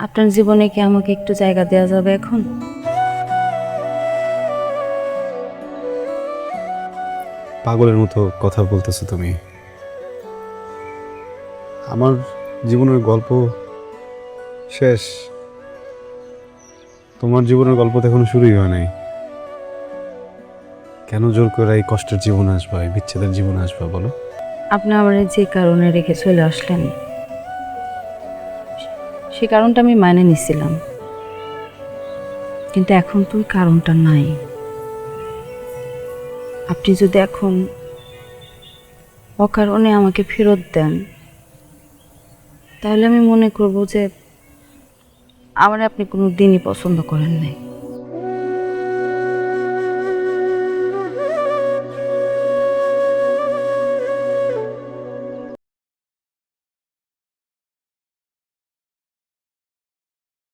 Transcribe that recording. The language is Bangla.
আপনার জীবনে কি আমাকে একটু জায়গা দেওয়া যাবে এখন? পাগলের মতো কথা বলতেছো তুমি। আমার জীবনের গল্প শেষ, তোমার জীবনের গল্প তো এখনো শুরুই হয় নাই। কেন জোর করে এই কষ্টের জীবনে আসবা, এই বিচ্ছেদের জীবনে আসবা বলো? আপনি আমার যে কারণে রেখে চলে আসলেন, সে কারণটা আমি মানে নিছিলাম, কিন্তু এখন তো ওই কারণটা নাই। আপনি যদি এখন অকারণে আমাকে ফেরত দেন, তাহলে আমি মনে করব যে আমার আপনি কোনো দিনই পছন্দ করেন নাই।